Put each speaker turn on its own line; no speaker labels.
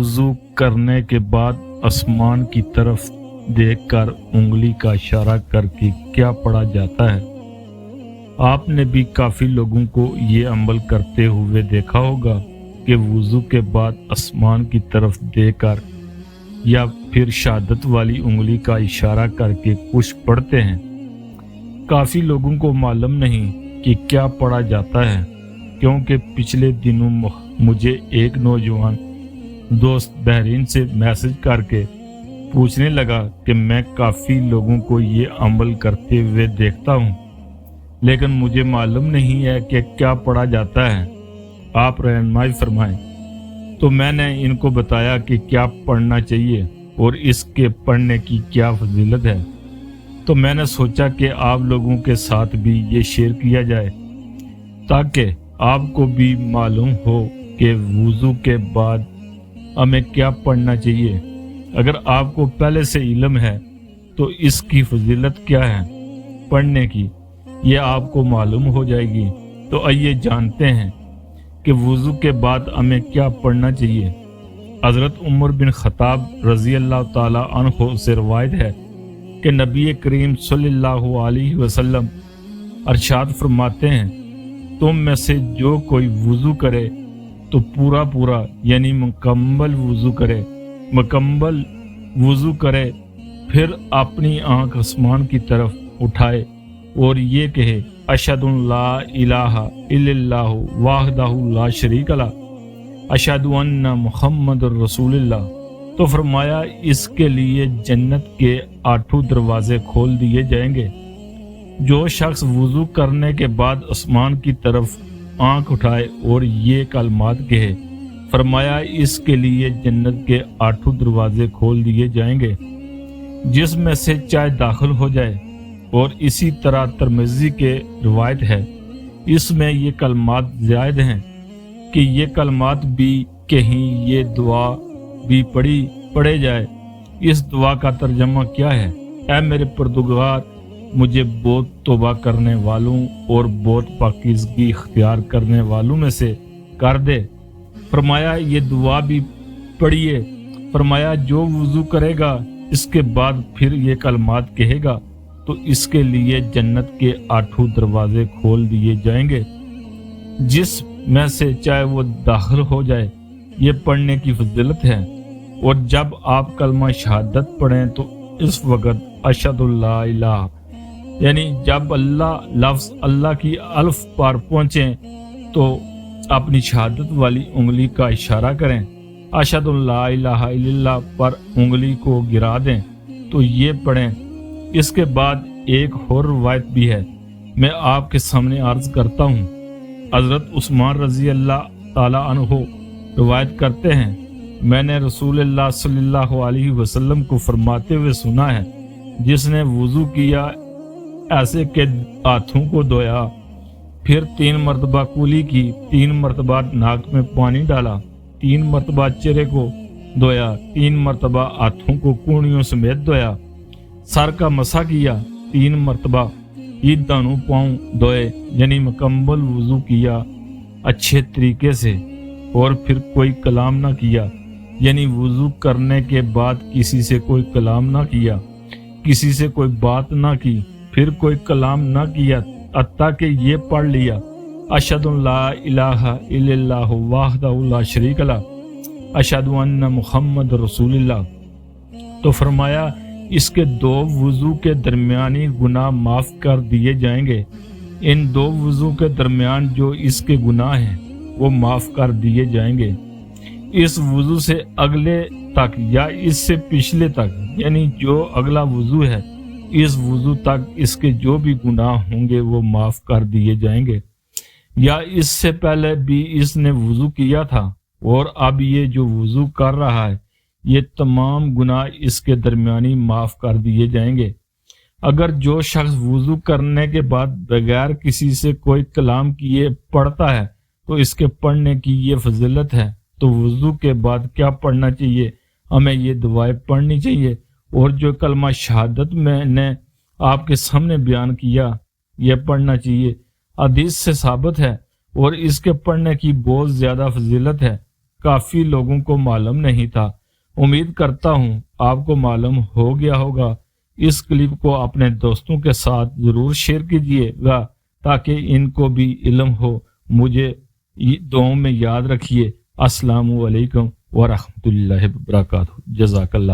وضو کرنے کے بعد آسمان کی طرف دیکھ کر انگلی کا اشارہ کر کے کیا پڑھا جاتا ہے؟ آپ نے بھی کافی لوگوں کو یہ عمل کرتے ہوئے دیکھا ہوگا کہ وضو کے بعد آسمان کی طرف دیکھ کر یا پھر شہادت والی انگلی کا اشارہ کر کے کچھ پڑھتے ہیں۔ کافی لوگوں کو معلوم نہیں کہ کیا پڑھا جاتا ہے، کیونکہ پچھلے دنوں مجھے ایک نوجوان دوست بحرین سے میسج کر کے پوچھنے لگا کہ میں کافی لوگوں کو یہ عمل کرتے ہوئے دیکھتا ہوں، لیکن مجھے معلوم نہیں ہے کہ کیا پڑھا جاتا ہے، آپ رہنمائی فرمائیں۔ تو میں نے ان کو بتایا کہ کیا پڑھنا چاہیے اور اس کے پڑھنے کی کیا فضیلت ہے۔ تو میں نے سوچا کہ آپ لوگوں کے ساتھ بھی یہ شیئر کیا جائے تاکہ آپ کو بھی معلوم ہو کہ وضو کے بعد ہمیں کیا پڑھنا چاہیے۔ اگر آپ کو پہلے سے علم ہے تو اس کی فضیلت کیا ہے پڑھنے کی، یہ آپ کو معلوم ہو جائے گی۔ تو آئیے جانتے ہیں کہ وضو کے بعد ہمیں کیا پڑھنا چاہیے۔ حضرت عمر بن خطاب رضی اللہ تعالی عنہ سے روایت ہے کہ نبی کریم صلی اللہ علیہ وسلم ارشاد فرماتے ہیں، تم میں سے جو کوئی وضو کرے تو پورا یعنی مکمل وضو کرے، پھر اپنی آنکھ آسمان کی طرف اٹھائے اور یہ کہے، اشہد ان لا الہ الا اللہ وحدہ لا شریک لہ، اشہد ان محمد رسول اللہ، تو فرمایا اس کے لیے جنت کے 8 دروازے کھول دیے جائیں گے۔ جو شخص وضو کرنے کے بعد آسمان کی طرف آنکھ اٹھائے اور یہ کلمات کہے، فرمایا اس کے لیے جنت کے 8 دروازے کھول دیے جائیں گے، جس میں سے چاہے داخل ہو جائے۔ اور اسی طرح ترمذی کے روایت ہے، اس میں یہ کلمات زائد ہیں کہ یہ کلمات بھی کہیں یہ دعا بھی پڑھے جائے۔ اس دعا کا ترجمہ کیا ہے؟ اے میرے پروردگار، مجھے بہت توبہ کرنے والوں اور بہت پاکیزگی اختیار کرنے والوں میں سے کر دے۔ فرمایا یہ دعا بھی پڑھیے۔ فرمایا جو وضو کرے گا اس کے بعد پھر یہ کلمات کہے گا تو اس کے لیے جنت کے 8 دروازے کھول دیے جائیں گے، جس میں سے چاہے وہ داخل ہو جائے۔ یہ پڑھنے کی فضیلت ہے۔ اور جب آپ کلمہ شہادت پڑھیں تو اس وقت اشہد لا الہ، یعنی جب لفظ اللہ کی الف پر پہنچیں تو اپنی شہادت والی انگلی کا اشارہ کریں، اشہد لا الہ الا اللہ پر انگلی کو گرا دیں تو یہ پڑھیں۔ اس کے بعد ایک اور روایت بھی ہے، میں آپ کے سامنے عرض کرتا ہوں۔ حضرت عثمان رضی اللہ تعالی عنہ روایت کرتے ہیں، میں نے رسول اللہ صلی اللہ علیہ وسلم کو فرماتے ہوئے سنا ہے، جس نے وضو کیا ایسے کہ ہاتھوں کو دھویا، پھر 3 مرتبہ کولی کی، 3 مرتبہ ناک میں پانی ڈالا، 3 مرتبہ چہرے کو دھویا، 3 مرتبہ ہاتھوں کو کونیوں سمیت دھویا، سر کا مسح کیا 3 مرتبہ، یہ دونوں پاؤں دھوئے، یعنی مکمل وضو کیا اچھے طریقے سے، اور پھر کوئی کلام نہ کیا، یعنی وضو کرنے کے بعد کسی سے کوئی کلام نہ کیا، کسی سے کوئی بات نہ کی، پھر کوئی کلام نہ کیا، حتیٰ کہ یہ پڑھ لیا، اشہد ان لا الہ الا اللہ وحدہ لا شریک لہ، اشہد ان محمد رسول اللہ۔ تو فرمایا اس کے 2 وضو کے درمیانی گناہ معاف کر دیے جائیں گے۔ ان 2 وضو کے درمیان جو اس کے گناہ ہیں وہ معاف کر دیے جائیں گے۔ اس وضو سے اگلے تک یا اس سے پچھلے تک، یعنی جو اگلا وضو ہے اس وضو تک اس کے جو بھی گناہ ہوں گے وہ معاف کر دیے جائیں گے، یا اس سے پہلے بھی اس نے وضو کیا تھا اور اب یہ جو وضو کر رہا ہے یہ تمام گناہ اس کے درمیانی معاف کر دیے جائیں گے۔ اگر جو شخص وضو کرنے کے بعد بغیر کسی سے کوئی کلام کیے پڑھتا ہے تو اس کے پڑھنے کی یہ فضیلت ہے۔ تو وضو کے بعد کیا پڑھنا چاہیے؟ ہمیں یہ دعائیں پڑھنی چاہیے، اور جو کلمہ شہادت میں نے آپ کے سامنے بیان کیا یہ پڑھنا چاہیے۔ حدیث سے ثابت ہے اور اس کے پڑھنے کی بہت زیادہ فضیلت ہے۔ کافی لوگوں کو معلوم نہیں تھا۔ امید کرتا ہوں آپ کو معلوم ہو گیا ہوگا۔ اس کلپ کو اپنے دوستوں کے ساتھ ضرور شیئر کیجیے گا تاکہ ان کو بھی علم ہو۔ مجھے دعاؤں میں یاد رکھیے۔ السلام علیکم ورحمۃ اللہ وبرکاتہ۔ جزاک اللہ۔